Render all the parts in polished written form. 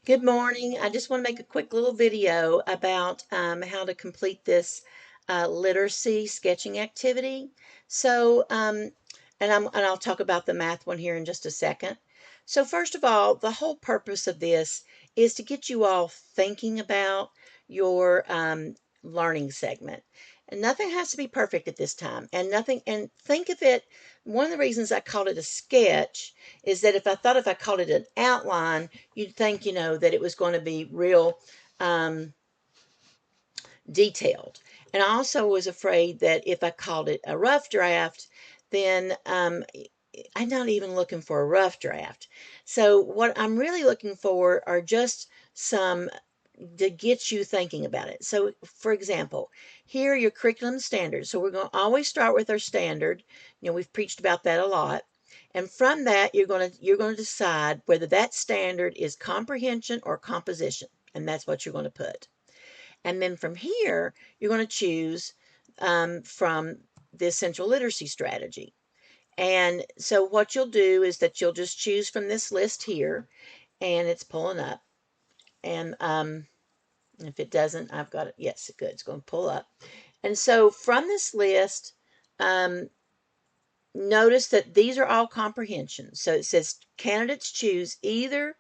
Good morning. I just want to make a quick little video about how to complete this literacy sketching activity. So, and I'll talk about the math one here in just a second. So first of all, the whole purpose of this is to get you all thinking about your learning segment. And nothing has to be perfect at this time. And think of it, one of the reasons I called it a sketch is that if I called it an outline, you'd think, that it was going to be real um, detailed. And I also was afraid that if I called it a rough draft, then I'm not even looking for a rough draft. So what I'm really looking for are just some to get you thinking about it. So for example, here are your curriculum standards. So we're going to always start with our standard. We've preached about that a lot. And from that, you're going to decide whether that standard is comprehension or composition. And that's what you're going to put. And then from here, you're going to choose from the essential literacy strategy. And so what you'll do is that you'll just choose from this list here, and it's pulling up. And if it doesn't, I've got it. Yes, good. It's going to pull up. And so from this list, notice that these are all comprehension. So it says candidates choose either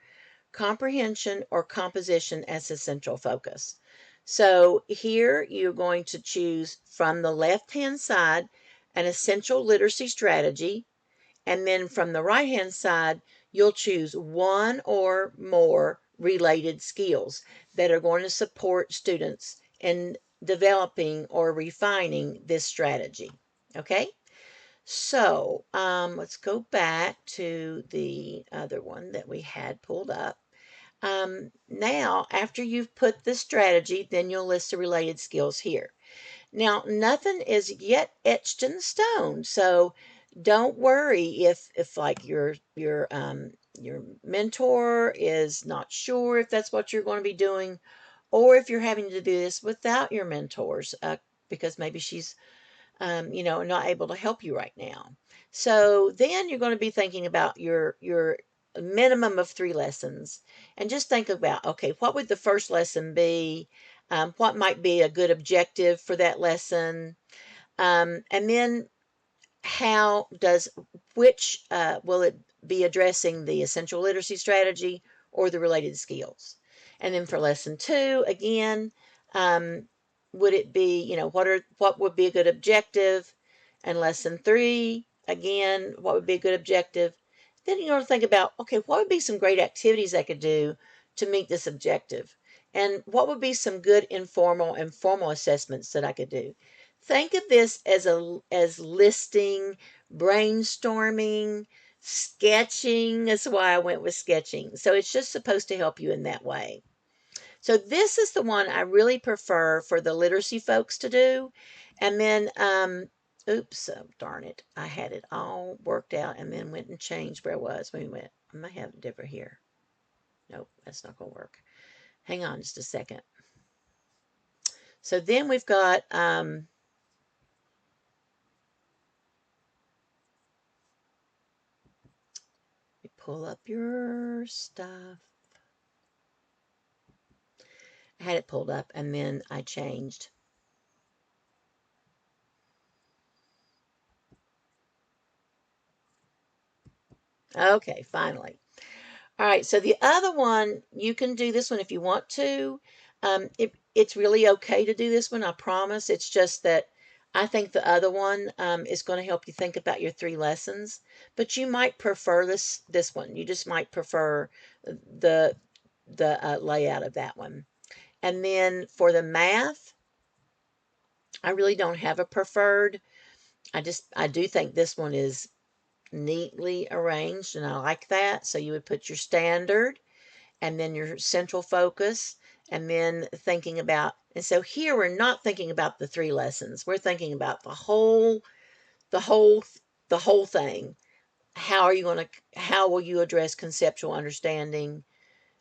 comprehension or composition as a central focus. So here you're going to choose from the left-hand side an essential literacy strategy, and then from the right-hand side, you'll choose one or more related skills that are going to support students in developing or refining this strategy. Okay? So let's go back to the other one that we had pulled up. Now, after you've put the strategy, then you'll list the related skills here. Now, nothing is yet etched in stone, so don't worry if like your mentor is not sure if that's what you're going to be doing, or if you're having to do this without your mentors, because maybe she's not able to help you right now. So then you're going to be thinking about your minimum of 3 lessons, and just think about, okay, what would the first lesson be? What might be a good objective for that lesson? And then how does which will it be addressing the essential literacy strategy or the related skills? And then for lesson 2, again, would it be, what would be a good objective? And lesson 3, again, what would be a good objective? Then you're going to think about, okay, what would be some great activities I could do to meet this objective? And what would be some good informal and formal assessments that I could do? Think of this as listing, brainstorming, sketching. That's why I went with sketching. So it's just supposed to help you in that way. So this is the one I really prefer for the literacy folks to do. And then, oops, oh, darn it. I had it all worked out and then went and changed where I was. When we went, I might have it different here. Nope, that's not going to work. Hang on just a second. So then we've got, pull up your stuff. I had it pulled up and then I changed. Okay, finally. All right, so the other one, you can do this one if you want to. It's really okay to do this one, I promise. It's just that I think the other one is going to help you think about your 3 lessons, but you might prefer this one. You just might prefer the layout of that one. And then for the math, I really don't have a preferred. I do think this one is neatly arranged, and I like that. So you would put your standard and then your central focus, and then thinking about, and so here we're not thinking about the 3 lessons. We're thinking about the whole, the whole thing. How will you address conceptual understanding?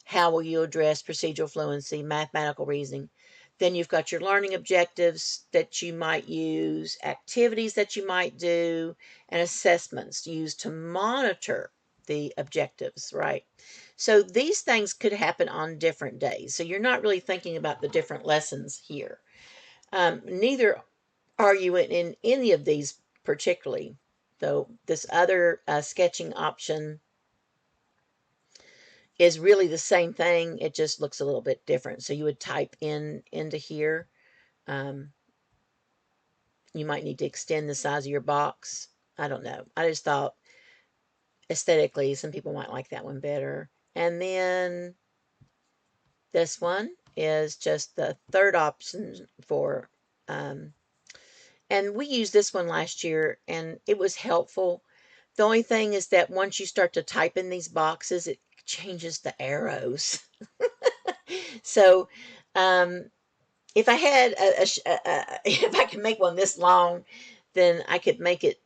How will you address procedural fluency, mathematical reasoning? Then you've got your learning objectives that you might use, activities that you might do, and assessments used to monitor the objectives, right? So these things could happen on different days. So you're not really thinking about the different lessons here. Neither are you in any of these particularly, though this other sketching option is really the same thing. It just looks a little bit different. So you would type into here. Um, you might need to extend the size of your box. I don't know. I just thought aesthetically, some people might like that one better. And then this one is just the third option for, and we used this one last year and it was helpful. The only thing is that once you start to type in these boxes, it changes the arrows. So, um, if I had if I could make one this long, then I could make it,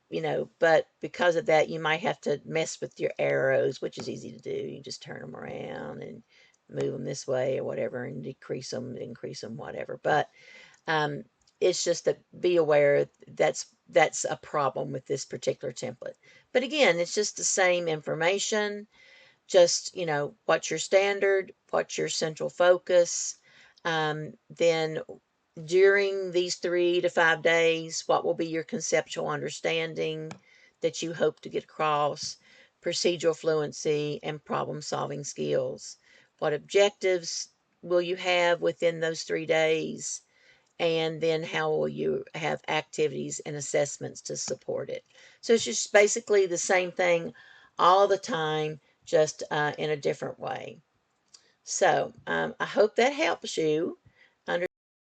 but because of that, you might have to mess with your arrows, which is easy to do. You just turn them around and move them this way or whatever, and decrease them, increase them, whatever. But um, it's just that be aware that's a problem with this particular template. But again, it's just the same information. Just, what's your standard, what's your central focus, then during these 3 to 5 days, what will be your conceptual understanding that you hope to get across, procedural fluency, and problem solving skills. What objectives will you have within those 3 days? And then how will you have activities and assessments to support it? So it's just basically the same thing all the time, just in a different way. So I hope that helps you.